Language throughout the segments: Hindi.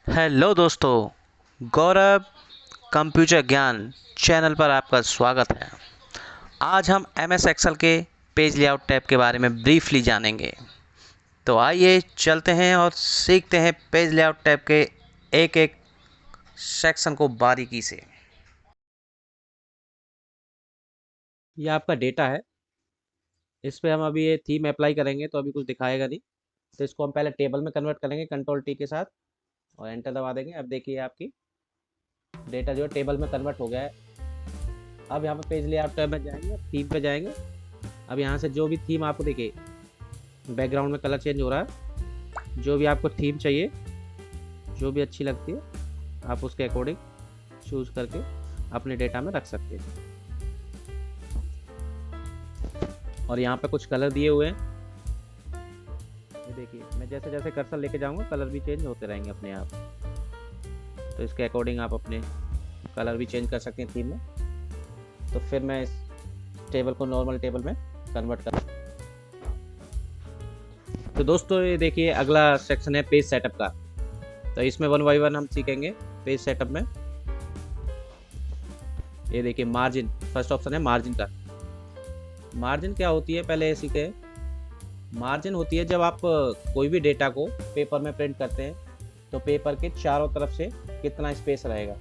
हेलो दोस्तों, गौरव कंप्यूटर ज्ञान चैनल पर आपका स्वागत है। आज हम एम एस एक्सेल के पेज लेआउट टैब के बारे में ब्रीफली जानेंगे। तो आइए चलते हैं और सीखते हैं पेज लेआउट टैब के एक एक सेक्शन को बारीकी से। ये आपका डेटा है। इस पे हम अभी ये थीम अप्लाई करेंगे तो अभी कुछ दिखाएगा नहीं। तो इसको हम पहले टेबल में कन्वर्ट करेंगे कंट्रोल टी के साथ और एंटर दबा देंगे। अब देखिए आपकी डेटा जो है टेबल में कन्वर्ट हो गया है। अब यहाँ पे पेज लेआउट टैब में जाएंगे, थीम पे जाएंगे। अब यहाँ से जो भी थीम आपको देखिए बैकग्राउंड में कलर चेंज हो रहा है। जो भी आपको थीम चाहिए, जो भी अच्छी लगती है, आप उसके अकॉर्डिंग चूज करके अपने डेटा में रख सकते हैं। और यहाँ पे कुछ कलर दिए हुए हैं। ये देखिए, मैं जैसे जैसे कर्सर लेके जाऊंगा कलर भी चेंज होते रहेंगे अपने आप। तो इसके अकॉर्डिंग आप अपने कलर भी चेंज कर सकते हैं थीम में। तो फिर मैं इस टेबल को नॉर्मल टेबल में कन्वर्ट कर। तो दोस्तों ये देखिए अगला सेक्शन है पेज सेटअप का। तो इसमें वन बाई वन हम सीखेंगे पेज सेटअप में। ये देखिए मार्जिन, फर्स्ट ऑप्शन है मार्जिन का। मार्जिन क्या होती है पहले ये सीखे। मार्जिन होती है जब आप कोई भी डेटा को पेपर में प्रिंट करते हैं तो पेपर के चारों तरफ से कितना स्पेस रहेगा,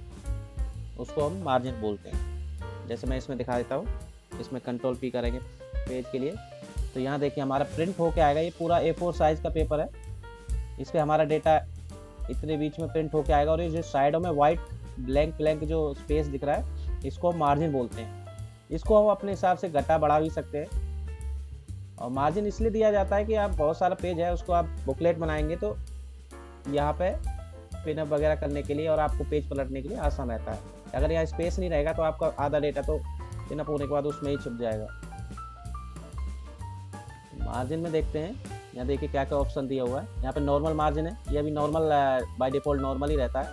उसको हम मार्जिन बोलते हैं। जैसे मैं इसमें दिखा देता हूँ। इसमें कंट्रोल पी करेंगे पेज के लिए। तो यहाँ देखिए हमारा प्रिंट होके आएगा। ये पूरा A4 साइज का पेपर है। इस पर हमारा डेटा इतने बीच में प्रिंट होके आएगा और ये जो साइडों में वाइट ब्लैंक ब्लैंक जो स्पेस दिख रहा है इसको हम मार्जिन बोलते हैं। इसको हम अपने हिसाब से घटा बढ़ा भी सकते हैं। और मार्जिन इसलिए दिया जाता है कि आप बहुत सारा पेज है उसको आप बुकलेट बनाएंगे तो यहाँ पे पिनअप वगैरह करने के लिए और आपको पेज पलटने के लिए आसान रहता है। अगर यहाँ स्पेस नहीं रहेगा तो आपका आधा डेटा तो पिनअप होने के बाद उसमें ही छुप जाएगा। मार्जिन में देखते हैं, यहाँ देखिए क्या क्या ऑप्शन दिया हुआ है। यहाँ पे नॉर्मल मार्जिन है, ये अभी नॉर्मल बाय डिफ़ॉल्ट नॉर्मल ही रहता है।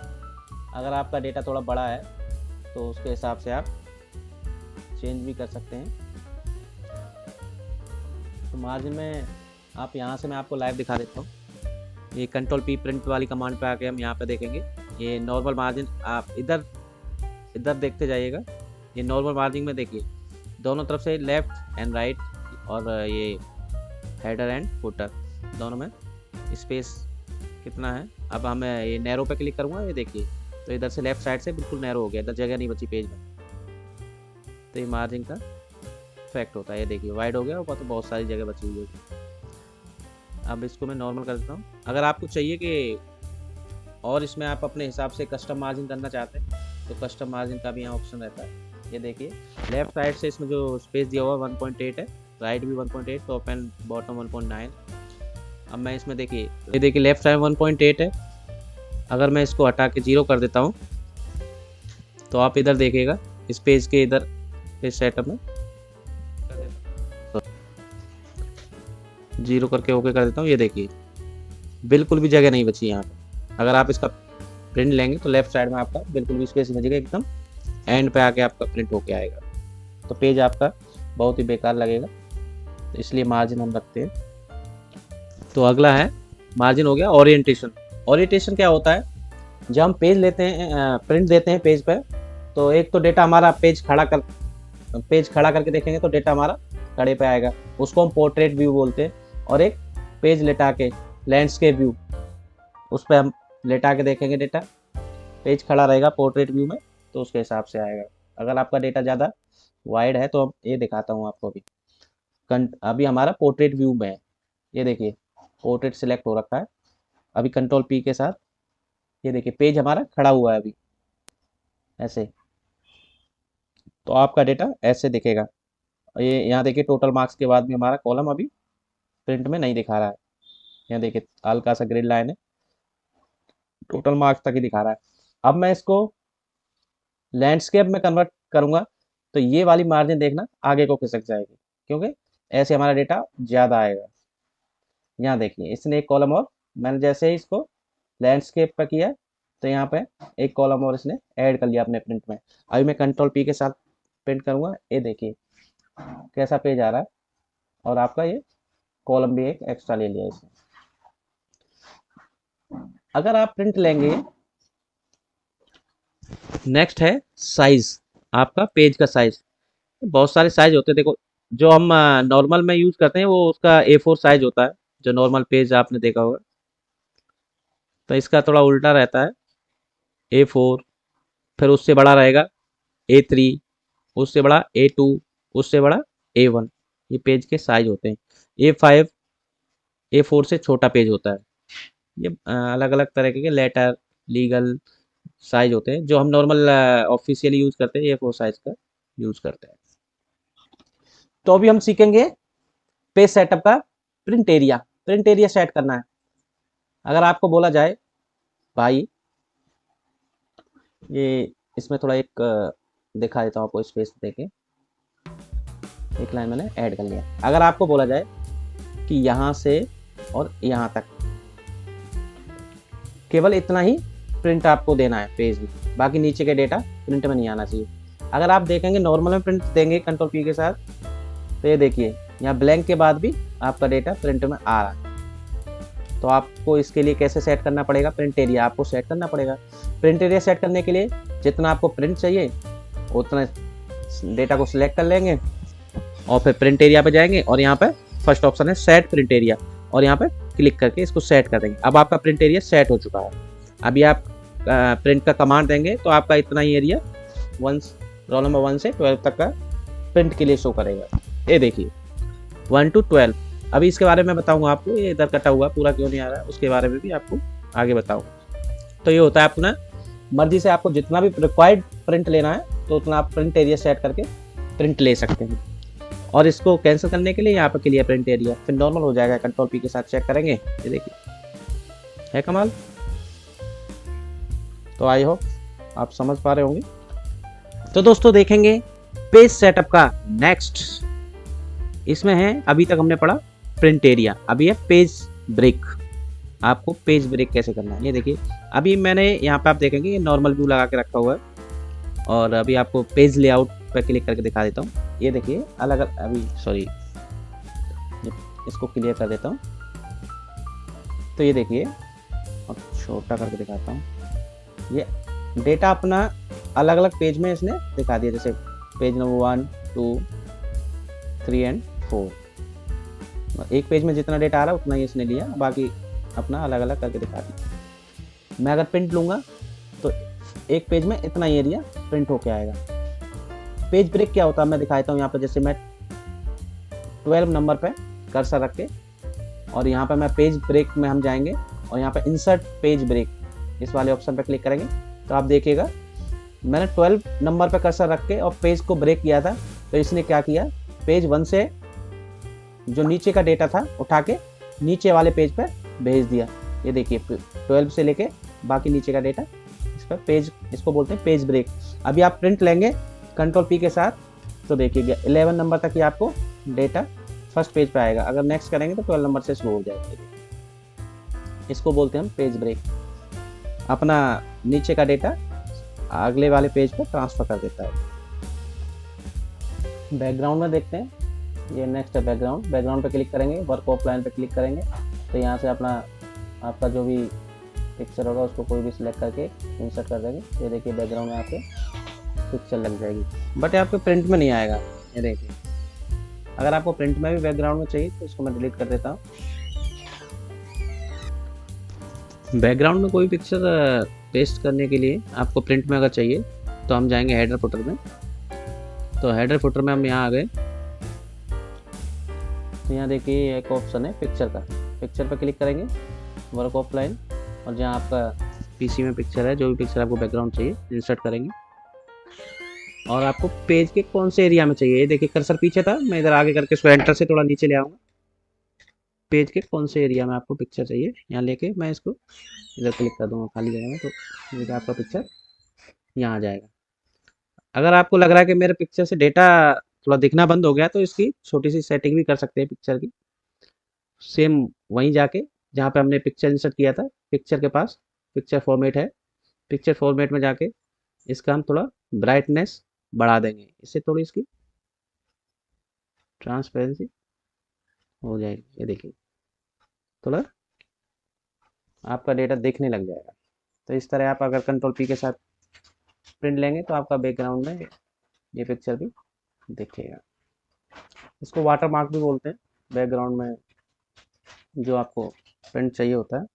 अगर आपका डेटा थोड़ा बड़ा है तो उसके हिसाब से आप चेंज भी कर सकते हैं। तो मार्जिन में आप यहाँ से मैं आपको लाइव दिखा देता हूँ। ये कंट्रोल पी प्रिंट वाली कमांड पे आके हम यहाँ पे देखेंगे। ये नॉर्मल मार्जिन आप इधर इधर देखते जाइएगा। ये नॉर्मल मार्जिन में देखिए दोनों तरफ से लेफ्ट एंड राइट और ये हेडर एंड फुटर दोनों में स्पेस कितना है। अब हम ये नैरो पे क्लिक करूँगा, ये देखिए तो इधर से लेफ्ट साइड से बिल्कुल नैरो हो गया, इधर जगह नहीं बची पेज में। तो ये मार्जिन का इफेक्ट होता है। ये देखिए वाइड हो गया ऊपर तो बहुत सारी जगह बची हुई है। अब इसको मैं नॉर्मल कर देता हूँ। अगर आपको चाहिए कि और इसमें आप अपने हिसाब से कस्टम मार्जिन करना चाहते हैं तो कस्टम मार्जिन का भी यहाँ ऑप्शन रहता है। ये देखिए लेफ्ट साइड से इसमें जो स्पेस दिया हुआ 1.8 है, राइट भी 1.8, टॉप एंड बॉटम 1.9। अब मैं इसमें देखिए ये देखिए लेफ्ट साइड 1.8 है। अगर मैं इसको हटा के 0 कर देता हूँ तो आप इधर देखिएगा इस पेज के इधर पेज सेटअप में 0 करके ओके कर देता हूँ। ये देखिए बिल्कुल भी जगह नहीं बची यहाँ पे। अगर आप इसका प्रिंट लेंगे तो लेफ्ट साइड में आपका बिल्कुल भी स्पेस नहीं बचेगा, एकदम एंड पे आके आपका प्रिंट होके आएगा। तो पेज आपका बहुत ही बेकार लगेगा, तो इसलिए मार्जिन हम रखते हैं। तो अगला है मार्जिन हो गया ओरिएंटेशन। ओरिएंटेशन क्या होता है, जब हम पेज लेते हैं प्रिंट देते हैं पेज पर, तो एक तो डेटा हमारा पेज खड़ा करके देखेंगे तो डेटा हमारा खड़े पे आएगा, उसको हम पोर्ट्रेट व्यू बोलते हैं। और एक पेज लेटा के लैंडस्केप व्यू, उस पर हम लेटा के देखेंगे डेटा, पेज खड़ा रहेगा पोर्ट्रेट व्यू में तो उसके हिसाब से आएगा। अगर आपका डेटा ज़्यादा वाइड है तो ये दिखाता हूँ आपको। अभी हमारा पोर्ट्रेट व्यू में है। ये देखिए पोर्ट्रेट सिलेक्ट हो रखा है। अभी कंट्रोल पी के साथ ये देखिए पेज हमारा खड़ा हुआ है अभी ऐसे। तो आपका डेटा ऐसे दिखेगा। ये यहाँ देखिए टोटल मार्क्स के बाद भी हमारा कॉलम अभी प्रिंट में नहीं दिखा रहा है। यहाँ देखिए हल्का सा ग्रिड लाइन है, टोटल मार्क्स तक ही दिखा रहा है। अब मैं इसको लैंडस्केप में कन्वर्ट करूंगा तो ये वाली मार्जिन देखना आगे को खिसक जाएगी, क्योंकि ऐसे हमारा डेटा ज़्यादा आएगा। यहाँ देखिए इसने एक कॉलम और, मैंने जैसे ही इसको लैंडस्केप पर किया तो यहाँ पे एक कॉलम और इसने ऐड कर लिया अपने प्रिंट में। अभी मैं कंट्रोल पी के साथ प्रिंट करूंगा, ये देखिए कैसा पेज आ रहा है। और आपका ये कॉलम भी एक एक्स्ट्रा ले लिया इसने। अगर आप प्रिंट लेंगे नेक्स्ट है साइज, आपका पेज का साइज। बहुत सारे साइज होते हैं, देखो जो हम नॉर्मल में यूज करते हैं वो उसका A4 साइज होता है, जो नॉर्मल पेज आपने देखा होगा। तो इसका थोड़ा उल्टा रहता है, A4, फिर उससे बड़ा रहेगा A3, उससे बड़ा A2, उससे बड़ा A1। ये पेज के साइज होते हैं। A5, A4 से छोटा पेज होता है। ये अलग अलग तरह के लेटर, लीगल साइज होते हैं। जो हम नॉर्मल ऑफिशियली यूज करते हैं A4 साइज का यूज करते हैं। तो अभी हम सीखेंगे पेज सेटअप का print area. Print area set करना है। अगर आपको बोला जाए भाई, ये इसमें थोड़ा एक दिखा देता हूँ आपको, स्पेस देके एक लाइन मैंने ऐड कर लिया। अगर आपको बोला जाए कि यहाँ से और यहाँ तक केवल इतना ही प्रिंट आपको देना है पेज में, बाकी नीचे के डेटा प्रिंट में नहीं आना चाहिए। अगर आप देखेंगे नॉर्मल में प्रिंट देंगे कंट्रोल P के साथ, तो ये देखिए यहाँ ब्लैंक के बाद भी आपका डेटा प्रिंट में आ रहा है। तो आपको इसके लिए कैसे सेट करना पड़ेगा, प्रिंट एरिया आपको सेट करना पड़ेगा। प्रिंट एरिया सेट करने के लिए जितना आपको प्रिंट चाहिए उतना डेटा को सिलेक्ट कर लेंगे और फिर प्रिंट एरिया पे जाएंगे और यहाँ पे फर्स्ट ऑप्शन है सेट प्रिंट एरिया, और यहाँ पे क्लिक करके इसको सेट कर देंगे। अब आपका प्रिंट एरिया सेट हो चुका है। अभी आप प्रिंट का कमांड देंगे तो आपका इतना ही एरिया रोल नंबर 1 से 12 तक का प्रिंट के लिए शो करेगा। ये देखिए 1 to 12। अभी इसके बारे में बताऊंगा आपको, ये इधर कटा हुआ पूरा क्यों नहीं आ रहा है, उसके बारे में भी आपको आगे बताऊंगा। तो ये होता है अपना मर्जी से आपको जितना भी रिक्वायर्ड प्रिंट लेना है तो उतना आप प्रिंट एरिया सेट करके प्रिंट ले सकते हैं। और इसको कैंसिल करने के लिए यहाँ पर क्लियर प्रिंट एरिया, फिर नॉर्मल हो जाएगा। कंट्रोल P के साथ चेक करेंगे, ये देखिए है कमाल। तो आई होप आप समझ पा रहे होंगे। तो दोस्तों देखेंगे पेज सेटअप का नेक्स्ट। इसमें है, अभी तक हमने पढ़ा प्रिंट एरिया, अभी है पेज ब्रेक। आपको पेज ब्रेक कैसे करना है ये देखिए। अभी मैंने यहाँ पे आप देखेंगे ये नॉर्मल व्यू लगा के रखा हुआ है, और अभी आपको पेज लेआउट पर क्लिक करके दिखा देता हूँ। ये देखिए अलग अलग, अभी सॉरी इसको क्लियर कर देता हूँ। तो ये देखिए और छोटा करके दिखाता हूँ। ये डेटा अपना अलग अलग पेज में इसने दिखा दिया, जैसे पेज नंबर 1, 2, 3 एंड 4। एक पेज में जितना डेटा आ रहा है उतना ही इसने लिया, बाकी अपना अलग अलग करके दिखा दिया। मैं अगर प्रिंट लूँगा तो एक पेज में इतना ही एरिया प्रिंट होके आएगा। पेज ब्रेक क्या होता है मैं दिखा देता हूँ। यहाँ पर जैसे मैं 12 नंबर पे कर्सर रख के, और यहाँ पे मैं पेज ब्रेक में हम जाएंगे और यहाँ पे इंसर्ट पेज ब्रेक इस वाले ऑप्शन पे क्लिक करेंगे तो आप देखिएगा मैंने 12 नंबर पे कर्सर रख के और पेज को ब्रेक किया था। तो इसने क्या किया, पेज 1 से जो नीचे का डेटा था उठा के नीचे वाले पेज पे भेज दिया। ये देखिए 12 से लेके बाकी नीचे का डेटा इस पर पेज, इसको बोलते हैं पेज ब्रेक। अभी आप प्रिंट लेंगे कंट्रोल P के साथ तो देखिए 11 नंबर तक ही आपको डेटा फर्स्ट पेज पे आएगा। अगर नेक्स्ट करेंगे तो 12 नंबर से शुरू हो जाएगा। इसको बोलते हैं हम पेज ब्रेक। अपना नीचे का डेटा अगले वाले पेज पे ट्रांसफर कर देता है। बैकग्राउंड में देखते हैं, ये नेक्स्ट है बैकग्राउंड। बैकग्राउंड पे क्लिक करेंगे, वर्क ऑफलाइन पे क्लिक करेंगे तो यहाँ से अपना आपका जो भी पिक्चर होगा उसको कोई भी सिलेक्ट करके इंसर्ट कर देंगे। ये देखिए बैकग्राउंड में आपके पिक्चर लग जाएगी, बट आपके प्रिंट में नहीं आएगा। ये देखिए अगर आपको प्रिंट में भी बैकग्राउंड में चाहिए तो इसको मैं डिलीट कर देता हूँ। बैकग्राउंड में कोई पिक्चर पेस्ट करने के लिए आपको प्रिंट में अगर चाहिए तो हम जाएंगे हेडर फुटर में। तो हेडर फुटर में हम यहाँ आ गए तो यहाँ देखिए एक ऑप्शन है पिक्चर का। पिक्चर पर क्लिक करेंगे, वर्क ऑफलाइन, और जहाँ आपका पीसी में पिक्चर है, जो भी पिक्चर आपको बैकग्राउंड चाहिए इंसर्ट करेंगे। और आपको पेज के कौन से एरिया में चाहिए, ये देखिए कर्सर पीछे था, मैं इधर आगे करके इसको एंटर से थोड़ा नीचे ले आऊँगा। पेज के कौन से एरिया में आपको पिक्चर चाहिए यहाँ लेके मैं इसको इधर क्लिक कर दूँगा खाली जगह में, तो मेरा आपका पिक्चर यहाँ आ जाएगा। अगर आपको लग रहा है कि मेरे पिक्चर से डेटा थोड़ा दिखना बंद हो गया तो इसकी छोटी सी सेटिंग भी कर सकते हैं पिक्चर की। सेम वहीं जाके जहाँ पे हमने पिक्चर इंसर्ट किया था, पिक्चर के पास पिक्चर फॉर्मेट है, पिक्चर फॉर्मेट में जाके इसका हम थोड़ा ब्राइटनेस बढ़ा देंगे, इससे थोड़ी इसकी ट्रांसपेरेंसी हो जाएगी। ये देखिए थोड़ा आपका डेटा देखने लग जाएगा। तो इस तरह आप अगर कंट्रोल P के साथ प्रिंट लेंगे तो आपका बैकग्राउंड में ये पिक्चर भी दिखेगा। इसको वाटर मार्क भी बोलते हैं, बैकग्राउंड में जो आपको प्रिंट चाहिए होता है।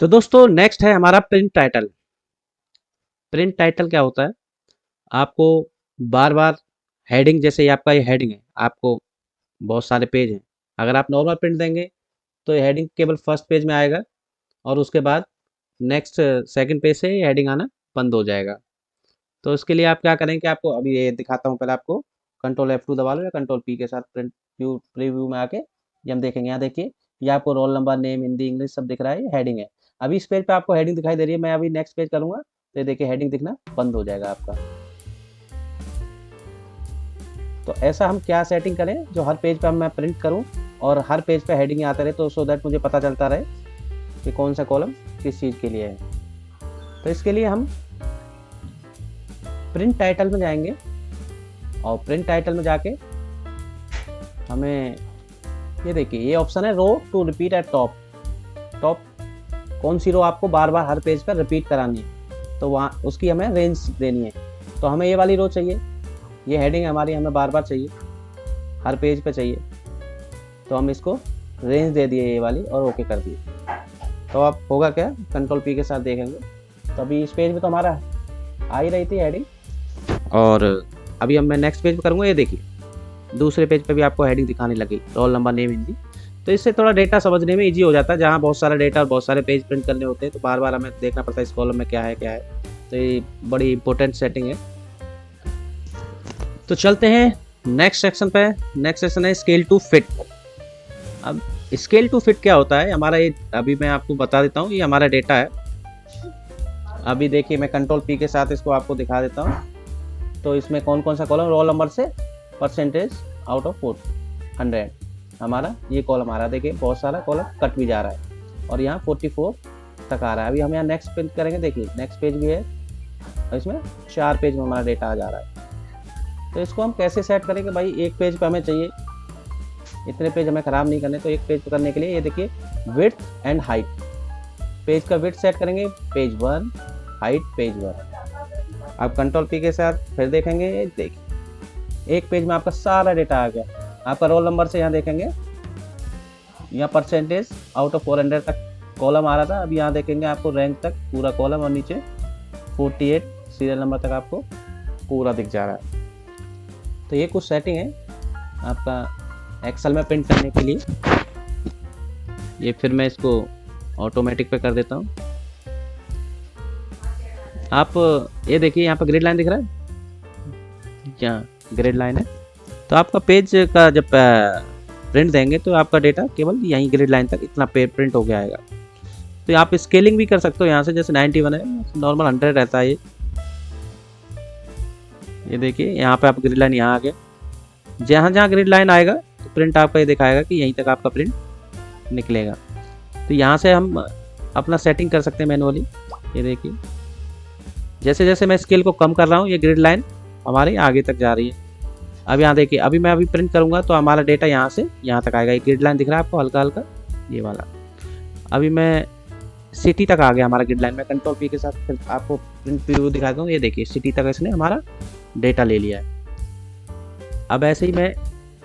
तो दोस्तों नेक्स्ट है हमारा प्रिंट टाइटल। प्रिंट टाइटल क्या होता है, आपको बार बार हेडिंग, जैसे ये आपका ये हेडिंग है, आपको बहुत सारे पेज हैं, अगर आप नॉर्मल प्रिंट देंगे तो ये हेडिंग केवल फर्स्ट पेज में आएगा और उसके बाद नेक्स्ट सेकंड पेज से ये हेडिंग आना बंद हो जाएगा। तो इसके लिए आप क्या करेंगे, आपको अभी ये दिखाता हूँ, पहले आपको कंट्रोल F2 दबा लो या कंट्रोल P के साथ प्रिंट व्यू प्रीव्यू में आके ये हम देखेंगे। यहाँ देखिए ये आपको roll number, name, Hindi, English सब दिख रहा है, ये हेडिंग है। अभी इस पेज पे आपको हेडिंग दिखाई दे रही है, मैं अभी नेक्स्ट पेज करूँगा तो ये देखिए हेडिंग दिखना बंद हो जाएगा आपका। तो ऐसा हम क्या सेटिंग करें जो हर पेज पे मैं प्रिंट करूं और हर पेज पे हेडिंग आते रहे, तो सो दैट मुझे पता चलता रहे कि कौन सा कॉलम किस चीज़ के लिए है। तो इसके लिए हम प्रिंट टाइटल में जाएंगे और प्रिंट टाइटल में जाके हमें ये देखिए ये ऑप्शन है row to repeat at top. Top कौन सी रो आपको बार बार हर पेज पर रिपीट करानी है, तो वहाँ उसकी हमें रेंज देनी है। तो हमें ये वाली रो चाहिए, ये हेडिंग हमारी हमें बार बार चाहिए, हर पेज पे चाहिए, तो हम इसको रेंज दे दिए ये वाली और ओके कर दिए। तो अब होगा क्या, कंट्रोल P के साथ देखेंगे तो अभी इस पेज में तो हमारा आ ही रही थी हेडिंग, और अभी हम मैं नेक्स्ट पेज पे करूँगा, ये देखिए दूसरे पेज पे भी आपको हेडिंग दिखाने लगी, रोल नंबर, नेम, हिंदी। तो इससे थोड़ा डेटा समझने में ईजी हो जाता है, जहाँ बहुत सारा डेटा और बहुत सारे पेज प्रिंट करने होते हैं तो बार बार हमें देखना पड़ता है इस कॉलम में क्या है क्या है। तो ये बड़ी इंपॉर्टेंट सेटिंग है। तो चलते हैं नेक्स्ट सेक्शन पे। नेक्स्ट सेक्शन है स्केल टू फिट। अब स्केल टू फिट क्या होता है हमारा, ये अभी मैं आपको बता देता हूँ, ये हमारा डेटा है। अभी देखिए मैं कंट्रोल P के साथ इसको आपको दिखा देता हूँ। तो इसमें कौन कौन सा कॉलम, रोल नंबर से परसेंटेज आउट ऑफ 100 हमारा ये कॉलम आ रहा है। देखिए बहुत सारा कॉलम कट भी जा रहा है और यहाँ 44 तक आ रहा है। अभी हम यहाँ नेक्स्ट पेज करेंगे, देखिए नेक्स्ट पेज भी है और इसमें 4 पेज में हमारा डेटा आ जा रहा है। तो इसको हम कैसे सेट करेंगे, भाई एक पेज पे हमें चाहिए, इतने पेज हमें ख़राब नहीं करने, तो एक पेज पे करने के लिए ये देखिए विड्थ एंड हाइट, पेज का विड्थ सेट करेंगे पेज 1, हाइट पेज 1। आप कंट्रोल P के साथ फिर देखेंगे, देखिए एक पेज में आपका सारा डेटा आ गया। आपका रोल नंबर से यहाँ देखेंगे, यहाँ परसेंटेज आउट ऑफ 400 तक कॉलम आ रहा था, अब यहाँ देखेंगे आपको रैंक तक पूरा कॉलम और नीचे 48 सीरियल नंबर तक आपको पूरा दिख जा रहा है। तो ये कुछ सेटिंग है आपका एक्सेल में प्रिंट करने के लिए। ये फिर मैं इसको ऑटोमेटिक पे कर देता हूँ। आप ये देखिए यहाँ पर ग्रिड लाइन दिख रहा है, यहाँ ग्रिड लाइन है। तो आपका पेज का जब प्रिंट देंगे तो आपका डेटा केवल यहीं ग्रिड लाइन तक इतना प्रिंट होके आएगा। तो आप स्केलिंग भी कर सकते हो यहाँ से, जैसे 91 है, नॉर्मल 100 रहता है ये देखिए यहाँ पे आप ग्रिड लाइन यहाँ आ गया, जहाँ जहाँ ग्रिड लाइन आएगा तो प्रिंट आपका ये दिखाएगा कि यहीं तक आपका प्रिंट निकलेगा। तो यहाँ से हम अपना सेटिंग कर सकते हैं मैनुअली। ये देखिए जैसे जैसे मैं स्केल को कम कर रहा हूँ ये ग्रिड लाइन हमारी आगे तक जा रही है। अब यहाँ देखिए अभी मैं प्रिंट करूँगा तो हमारा डेटा यहाँ से यहाँ तक आएगा। ये ग्रिड लाइन दिख रहा है आपको हल्का हल्का, ये वाला। अभी मैं सिटी तक आ गया हमारा ग्रिड लाइन में, कंट्रोल P के साथ फिर आपको प्रिंट प्रीव्यू दिखाता हूँ। ये देखिए सिटी तक इसने हमारा डेटा ले लिया है। अब ऐसे ही मैं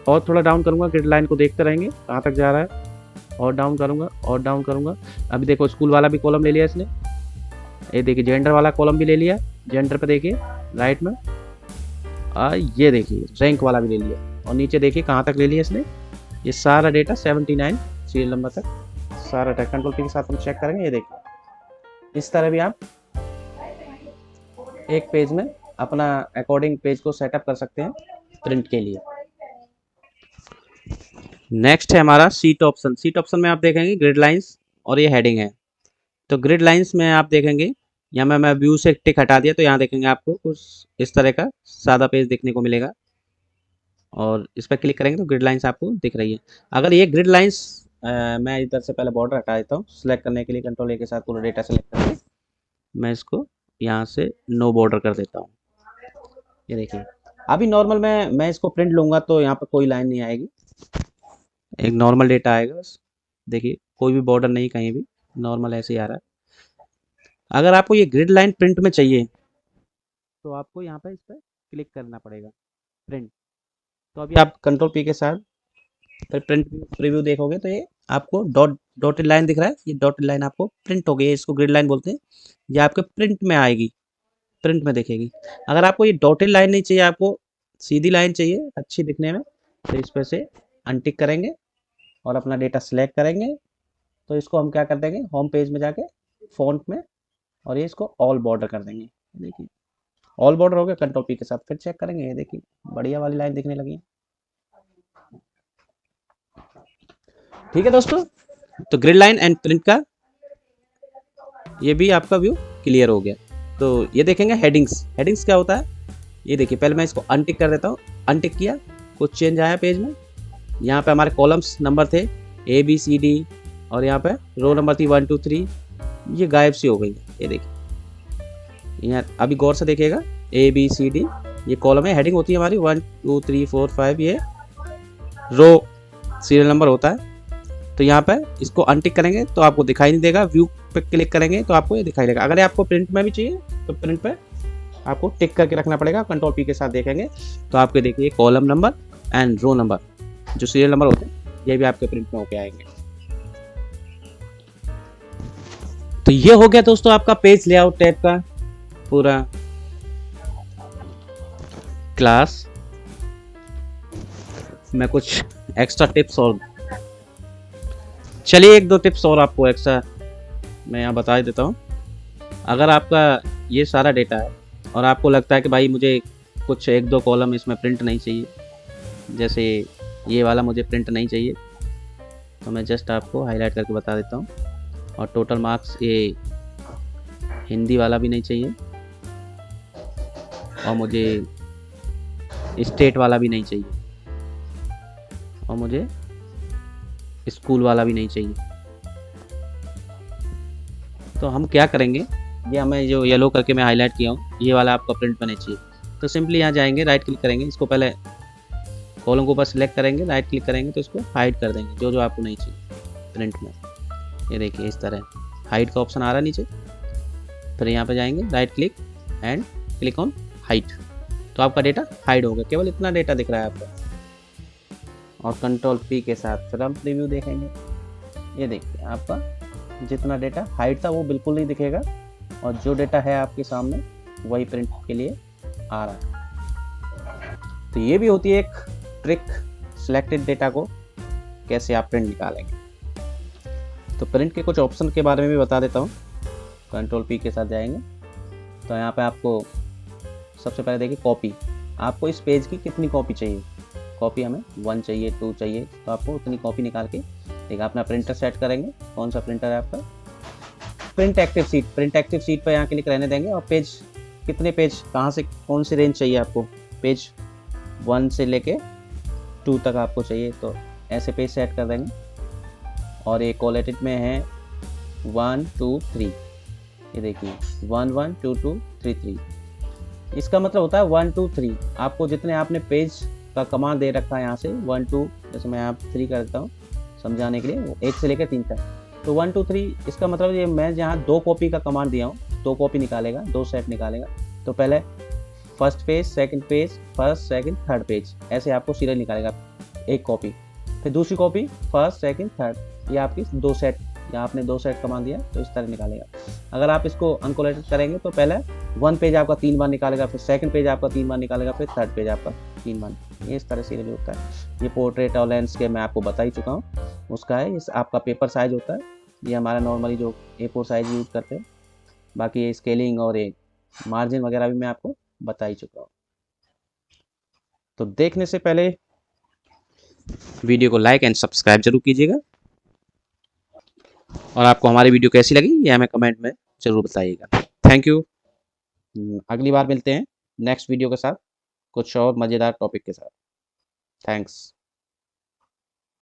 और थोड़ा डाउन करूँगा, ग्रिड लाइन को देखते रहेंगे कहाँ तक जा रहा है, और डाउन करूँगा और डाउन करूँगा। अभी देखो स्कूल वाला भी कॉलम ले लिया इसने, ये देखिए जेंडर वाला कॉलम भी ले लिया, जेंडर पे देखिए राइट में, ये देखिए रैंक वाला भी ले लिया, और नीचे देखिए कहाँ तक ले लिया इसने, ये सारा डेटा 79 सीरियल नंबर तक सारा डेटा। कंट्रोल P के साथ हम चेक करेंगे। ये देखिए इस तरह भी आप एक पेज में अपना अकॉर्डिंग पेज को सेटअप कर सकते हैं प्रिंट के लिए। नेक्स्ट है हमारा सीट ऑप्शन। सीट ऑप्शन में आप देखेंगे ग्रिड लाइंस और ये हेडिंग है। तो ग्रिड लाइंस में आप देखेंगे यहाँ मैं व्यू से टिक हटा दिया, तो यहाँ देखेंगे आपको कुछ इस तरह का सादा पेज देखने को मिलेगा, और इस पर क्लिक करेंगे तो ग्रिड लाइंस आपको दिख रही है। अगर ये ग्रिड लाइंस मैं इधर से पहले बॉर्डर हटा देता हूँ, सिलेक्ट करने के लिए कंट्रोल A के साथ पूरा डेटा सेलेक्ट करके मैं इसको यहाँ से नो बॉर्डर कर देता हूँ। ये देखिए अभी नॉर्मल मैं इसको प्रिंट लूँगा तो यहाँ पर कोई लाइन नहीं आएगी, एक नॉर्मल डेटा आएगा बस। देखिए कोई भी बॉर्डर नहीं, कहीं भी नॉर्मल ऐसे ही आ रहा है। अगर आपको ये ग्रिड लाइन प्रिंट में चाहिए तो आपको यहाँ पे इस पर क्लिक करना पड़ेगा प्रिंट। तो अभी आप कंट्रोल पी के साथ फिर प्रिंट प्रीव्यू देखोगे तो ये आपको डॉटेड लाइन दिख रहा है, ये डॉटेड लाइन आपको प्रिंट हो गई है, इसको ग्रिड लाइन बोलते हैं। ये आपके प्रिंट में आएगी, प्रिंट में दिखेगी। अगर आपको ये डॉटेड लाइन नहीं चाहिए, आपको सीधी लाइन चाहिए अच्छी दिखने में, तो इस पर से अनटिक करेंगे और अपना डेटा सेलेक्ट करेंगे। तो इसको हम क्या कर देंगे, होम पेज में जाके फॉन्ट में, और ये इसको ऑल बॉर्डर कर देंगे। देखिए ऑल बॉर्डर हो गया, कंट्रोल पी के साथ फिर चेक करेंगे, ये देखिए बढ़िया वाली लाइन दिखने लगी है। ठीक है दोस्तों, तो ग्रिड लाइन एंड प्रिंट का ये भी आपका व्यू क्लियर हो गया। तो ये देखेंगे हेडिंग्स, हेडिंग्स क्या होता है ये देखिए। पहले मैं इसको अनटिक कर देता हूँ, अनटिक किया, कुछ चेंज आया पेज में। यहाँ पे हमारे कॉलम्स नंबर थे ABCD, और यहाँ पे रो नंबर थी 1 2 3, ये गायब सी हो गई। ये देखिए यहाँ अभी गौर से देखिएगा, ABCD ये कॉलम है, हेडिंग होती है हमारी 1 2 3 4 5, ये रो सीरियल नंबर होता है। तो यहाँ पे इसको अनटिक करेंगे तो आपको दिखाई नहीं देगा, व्यू पे क्लिक करेंगे तो आपको ये दिखाई देगा। अगर आपको प्रिंट में भी चाहिए तो प्रिंट पे आपको टिक करके रखना पड़ेगा, कंट्रोल पी के साथ देखेंगे तो आपके देखिए column number and row number जो सीरियल नंबर होते हैं ये भी आपके प्रिंट में होके आएंगे। तो ये हो गया दोस्तों आपका पेज लेआउट टैब का पूरा क्लास। मैं कुछ एक्स्ट्रा टिप्स और चलिए 1 2 टिप्स और आपको एक्स्ट्रा मैं यहाँ बता देता हूँ। अगर आपका ये सारा डेटा है और आपको लगता है कि भाई मुझे कुछ 1 2 कॉलम इसमें प्रिंट नहीं चाहिए, जैसे ये वाला मुझे प्रिंट नहीं चाहिए, तो मैं जस्ट आपको हाईलाइट करके बता देता हूँ। और टोटल मार्क्स ये हिंदी वाला भी नहीं चाहिए, और मुझे स्टेट वाला भी नहीं चाहिए, और मुझे स्कूल वाला भी नहीं चाहिए। तो हम क्या करेंगे, ये हमें जो येलो करके मैं हाईलाइट किया हूँ ये वाला आपका प्रिंट में नहीं चाहिए, तो सिंपली यहाँ जाएंगे, राइट क्लिक करेंगे, इसको पहले कॉलम को ऊपर सेलेक्ट करेंगे, राइट क्लिक करेंगे तो इसको हाइड कर देंगे जो जो आपको नहीं चाहिए प्रिंट में। ये देखिए इस तरह हाइड का ऑप्शन आ रहा है नीचे, फिर यहाँ पे जाएंगे right click and click on hide, तो आपका डेटा हाइड हो गया, केवल इतना डेटा दिख रहा है आपका। और कंट्रोल पी के साथ फिर हम प्रीव्यू देखेंगे, ये देखिए आपका जितना डेटा हाइड था वो बिल्कुल नहीं दिखेगा, और जो डेटा है आपके सामने वही प्रिंट के लिए आ रहा है। तो ये भी होती है एक ट्रिक, सिलेक्टेड डेटा को कैसे आप प्रिंट निकालेंगे। तो प्रिंट के कुछ ऑप्शन के बारे में भी बता देता हूँ। कंट्रोल पी के साथ जाएंगे तो यहाँ पे आपको सबसे पहले देखिए कॉपी, आपको इस पेज की कितनी कॉपी चाहिए। कॉपी हमें 1 चाहिए, 2 चाहिए, तो आपको उतनी कॉपी निकाल के ठीक है अपना प्रिंटर सेट करेंगे। कौन सा प्रिंटर है आपका, print active seat, print active seat पर यहाँ क्लिक रहने देंगे। और पेज कितने पेज कहाँ से कौन सी रेंज चाहिए आपको, पेज 1 से लेके 2 तक आपको चाहिए, तो ऐसे पेज सेट कर देंगे। और ये क्वालिटेड में है 1 2 3, ये देखिए 1 1 2 2 3 3, इसका मतलब होता है 1 2 3। आपको जितने आपने पेज का कमांड दे रखा है यहाँ से 1 2, जैसे मैं यहाँ 3 कर देता हूँ समझाने के लिए, 1 से लेकर 3 तक, तो 1 2 3 इसका मतलब ये मैं जहाँ 2 कॉपी का कमांड दिया हूँ, 2 कॉपी निकालेगा, 2 सेट निकालेगा। तो पहले first page, second page, first second third page, ऐसे आपको सीरियल निकालेगा एक कॉपी। फिर दूसरी कॉपी फर्स्ट सेकंड थर्ड, ये आपकी 2 सेट, यहाँ आपने 2 सेट कमांड दिया तो इस तरह निकालेगा। अगर आप इसको अनकोलेटेड करेंगे तो पहले 1 पेज आपका 3 बार निकालेगा, फिर सेकंड पेज आपका 3 बार निकालेगा, फिर थर्ड पेज आपका 3 बार, ये इस तरह सीरियल होता है। ये पोर्ट्रेट और लैंडस्केप मैं आपको बता ही चुका हूँ, उसका है। इस आपका पेपर साइज होता है, ये हमारा नॉर्मली जो A4 साइज यूज़ करते हैं। बाकी ये स्केलिंग और ये मार्जिन वगैरह भी मैं आपको बता ही चुका हूँ। तो देखने से पहले वीडियो को लाइक एंड सब्सक्राइब जरूर कीजिएगा, और आपको हमारी वीडियो कैसी लगी ये हमें कमेंट में जरूर बताइएगा। Thank you. अगली बार मिलते हैं नेक्स्ट वीडियो के साथ, कुछ और मज़ेदार टॉपिक के साथ। थैंक्स।